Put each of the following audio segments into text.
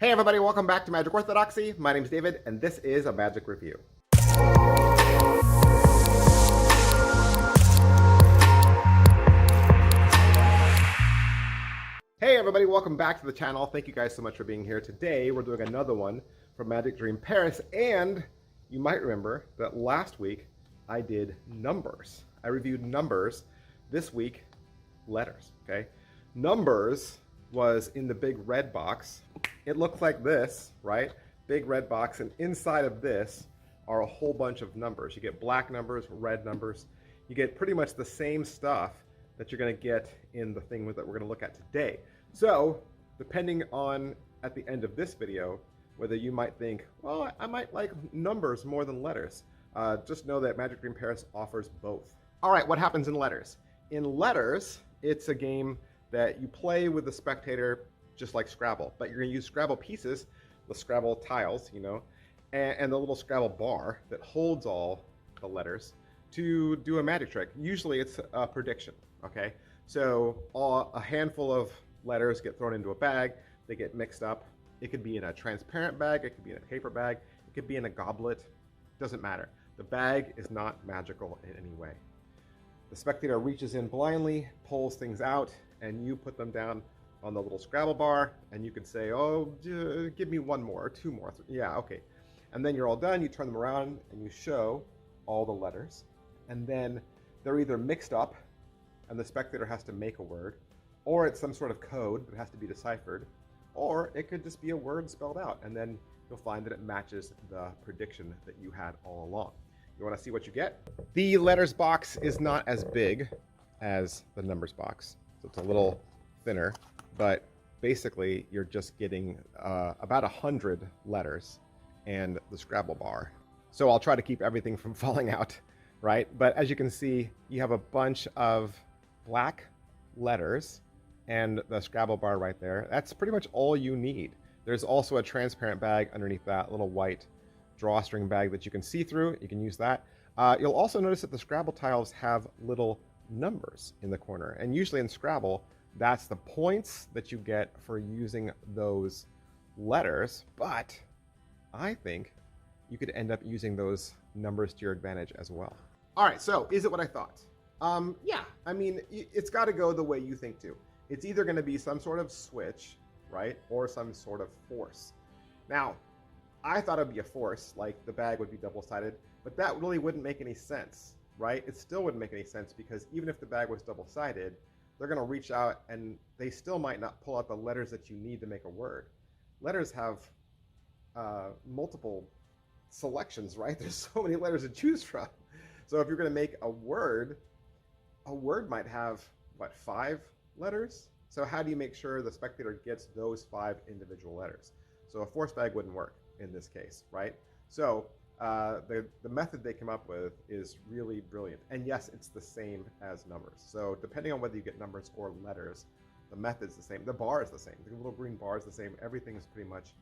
Hey everybody, welcome back to Magic Orthodoxy. My name is David, and this is a Magic Review. Hey everybody, welcome back to the channel. Thank you guys so much for being here. Today we're doing another one from Magic Dream Paris, and you might remember that last week I did numbers. I reviewed numbers. This week, letters, okay? Numbers was in the big red box. It looked like this, right? Big red box, and inside of this are a whole bunch of numbers. You get black numbers, red numbers. You get pretty much the same stuff that you're gonna get in the thing that we're gonna look at today. So, depending on, at the end of this video, whether you might think, well, I might like numbers more than letters, just know that Magic Dream Paris offers both. All right, what happens in letters? In letters, it's a game that you play with the spectator just like Scrabble, but you're gonna use Scrabble pieces, the Scrabble tiles, you know, and the little Scrabble bar that holds all the letters to do a magic trick. Usually it's a prediction, okay? So a handful of letters get thrown into a bag, they get mixed up. It could be in a transparent bag, it could be in a paper bag, it could be in a goblet, doesn't matter. The bag is not magical in any way. The spectator reaches in blindly, pulls things out, and you put them down on the little Scrabble bar, and you can say, oh, give me one more, or two more. Yeah, okay. And then you're all done, you turn them around, and you show all the letters. And then they're either mixed up, and the spectator has to make a word, or it's some sort of code that has to be deciphered, or it could just be a word spelled out, and then you'll find that it matches the prediction that you had all along. You want to see what you get? The letters box is not as big as the numbers box, so it's a little thinner, but basically you're just getting about 100 letters and the Scrabble bar. So I'll try to keep everything from falling out, right? But as you can see, you have a bunch of black letters and the Scrabble bar right there. That's pretty much all you need. There's also a transparent bag underneath that little white drawstring bag that you can see through. You can use that. You'll also notice that the Scrabble tiles have little numbers in the corner. And usually in Scrabble, that's the points that you get for using those letters. But I think you could end up using those numbers to your advantage as well. All right, so is it what I thought? Yeah, I mean, it's got to go the way you think too. It's either going to be some sort of switch, right, or some sort of force. Now, I thought it would be a force, like the bag would be double-sided, but that really wouldn't make any sense, right? It still wouldn't make any sense because even if the bag was double-sided, they're going to reach out and they still might not pull out the letters that you need to make a word. Letters have multiple selections, right? There's so many letters to choose from. So if you're going to make a word might have, what, 5 letters? So how do you make sure the spectator gets those 5 individual letters? So a force bag wouldn't work in this case, right? So the method they came up with is really brilliant. And yes, it's the same as numbers. So depending on whether you get numbers or letters, the method's the same. The bar is the same. The little green bar is the same. Everything is pretty much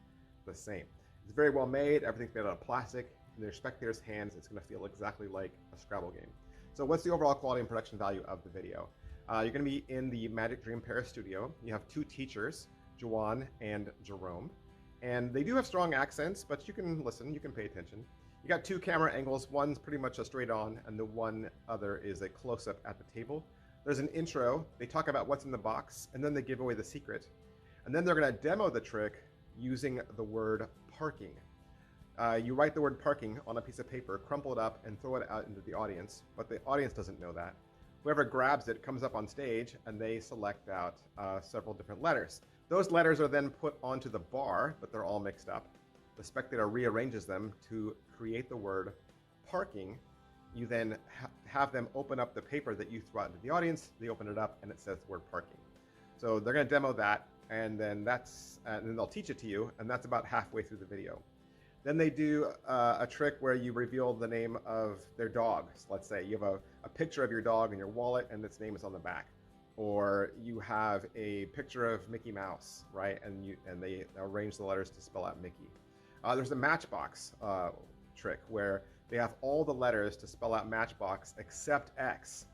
the same. It's very well made. Everything's made out of plastic. In their spectator's hands, it's going to feel exactly like a Scrabble game. So what's the overall quality and production value of the video? You're going to be in the Magic Dream Paris studio. You have 2 teachers, Joanne and Jérôme. And they do have strong accents, but you can listen, you can pay attention. You got 2 camera angles. One's pretty much a straight on, and the one other is a close-up at the table. There's an intro. They talk about what's in the box, and then they give away the secret. And then they're going to demo the trick using the word parking. You write the word parking on a piece of paper, crumple it up, and throw it out into the audience, but the audience doesn't know that. Whoever grabs it comes up on stage, and they select out several different letters. Those letters are then put onto the bar, but they're all mixed up. The spectator rearranges them to create the word parking. You then have them open up the paper that you throw out into the audience. They open it up, and it says the word parking. So they're going to demo that, and then then they'll teach it to you, and that's about halfway through the video. Then they do a trick where you reveal the name of their dog. Let's say you have a picture of your dog in your wallet, and its name is on the back. Or you have a picture of Mickey Mouse, right? And they arrange the letters to spell out Mickey. There's a matchbox trick where they have all the letters to spell out matchbox except X.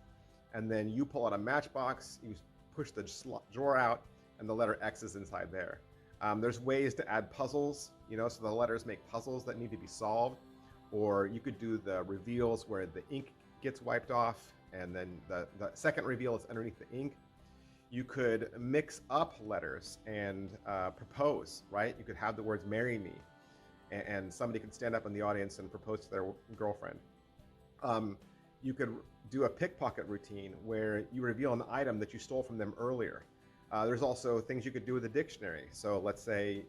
And then you pull out a matchbox, you push the drawer out, and the letter X is inside there. There's ways to add puzzles, so the letters make puzzles that need to be solved. Or you could do the reveals where the ink gets wiped off and then the second reveal is underneath the ink. You could mix up letters and propose, right? You could have the words "marry me," and somebody could stand up in the audience and propose to their girlfriend. You could do a pickpocket routine where you reveal an item that you stole from them earlier. There's also things you could do with a dictionary. So let's say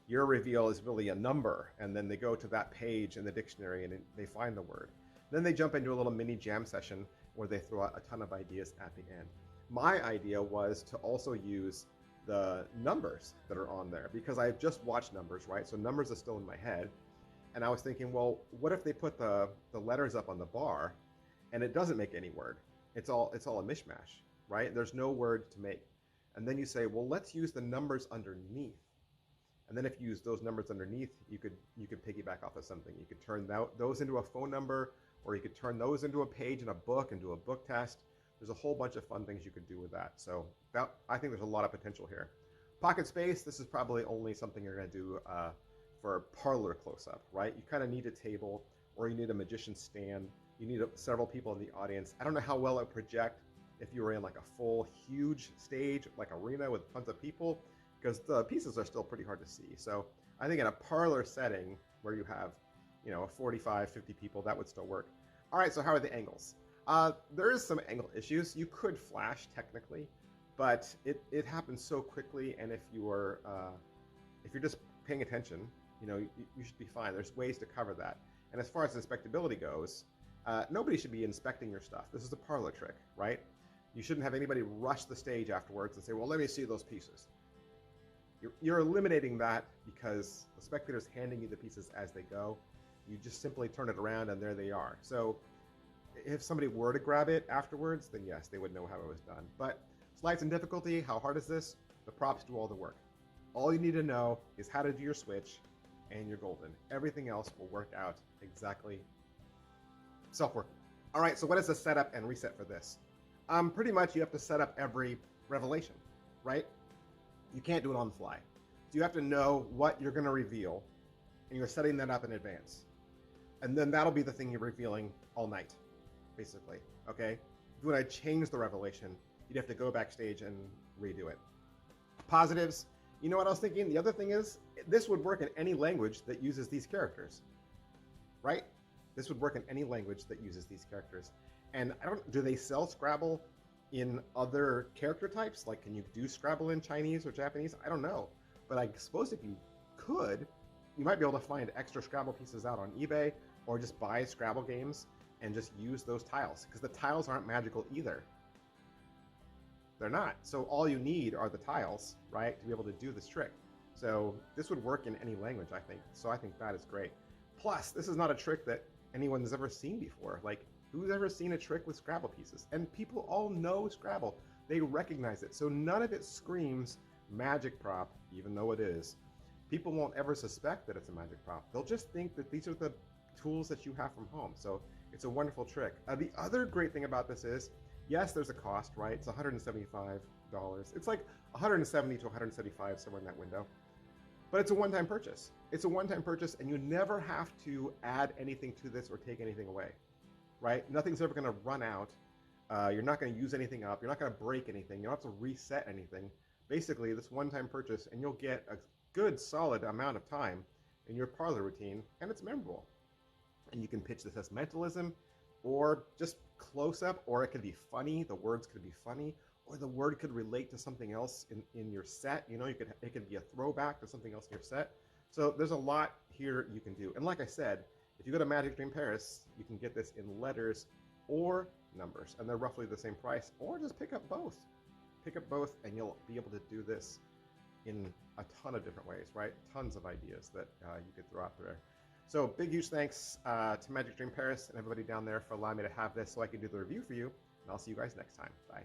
your reveal is really a number, and then they go to that page in the dictionary and they find the word. Then they jump into a little mini jam session where they throw out a ton of ideas at the end. My idea was to also use the numbers that are on there because I've just watched Numbers, right? So Numbers is still in my head. And I was thinking, well, what if they put the letters up on the bar and it doesn't make any word? It's all a mishmash, right? There's no word to make. And then you say, well, let's use the numbers underneath. And then if you use those numbers underneath, you could piggyback off of something. You could turn those into a phone number, or you could turn those into a page in a book and do a book test. There's a whole bunch of fun things you could do with that. So I think there's a lot of potential here. Pocket space, this is probably only something you're going to do for a parlor close-up, right? You kind of need a table, or you need a magician stand. You need several people in the audience. I don't know how well it would project if you were in like a full, huge stage, like arena with tons of people, because the pieces are still pretty hard to see. So I think in a parlor setting where you have, 45, 50 people, that would still work. All right, so how are the angles? There is some angle issues. You could flash technically, but it happens so quickly, and if you're just paying attention, you should be fine. There's ways to cover that. And as far as inspectability goes, nobody should be inspecting your stuff. This is a parlor trick, right? You shouldn't have anybody rush the stage afterwards and say, well, let me see those pieces. You're eliminating that because the spectator's handing you the pieces as they go. You just simply turn it around and there they are. So if somebody were to grab it afterwards, then yes, they would know how it was done. But slides in difficulty, how hard is this? The props do all the work. All you need to know is how to do your switch and you're golden. Everything else will work out exactly self-working. All right, so what is the setup and reset for this? Pretty much you have to set up every revelation, right? You can't do it on the fly. So you have to know what you're going to reveal, and you're setting that up in advance. And then that'll be the thing you're revealing all night, basically, okay? If you want to change the revelation, you'd have to go backstage and redo it. Positives, you know what I was thinking? The other thing is, this would work in any language that uses these characters, right? This would work in any language that uses these characters. And do they sell Scrabble in other character types? Like, can you do Scrabble in Chinese or Japanese? I don't know. But I suppose if you could, you might be able to find extra Scrabble pieces out on eBay, or just buy Scrabble games and just use those tiles, because the tiles aren't magical either. They're not. So all you need are the tiles, right, to be able to do this trick. So this would work in any language, I think. So I think that is great. Plus, this is not a trick that anyone has ever seen before. Like, who's ever seen a trick with Scrabble pieces? And people all know Scrabble. They recognize it. So none of it screams magic prop, even though it is. People won't ever suspect that it's a magic prop. They'll just think that these are the tools that you have from home. So it's a wonderful trick. The other great thing about this is, yes, there's a cost, right? It's $175. It's like $170 to $175, somewhere in that window. But it's a one-time purchase. It's a one-time purchase, and you never have to add anything to this or take anything away, right? Nothing's ever going to run out. You're not going to use anything up. You're not going to break anything. You don't have to reset anything. Basically, this one-time purchase, and you'll get a good, solid amount of time in your parlor routine, and it's memorable. And you can pitch this as mentalism, or just close-up, or it could be funny. The words could be funny, or the word could relate to something else in your set. It could be a throwback to something else in your set. So there's a lot here you can do. And like I said, if you go to Magic Dream Paris, you can get this in letters or numbers, and they're roughly the same price, or just pick up both. Pick up both, and you'll be able to do this in a ton of different ways, right? Tons of ideas that you could throw out there. So big, huge thanks to Magic Dream Paris and everybody down there for allowing me to have this so I can do the review for you. And I'll see you guys next time. Bye.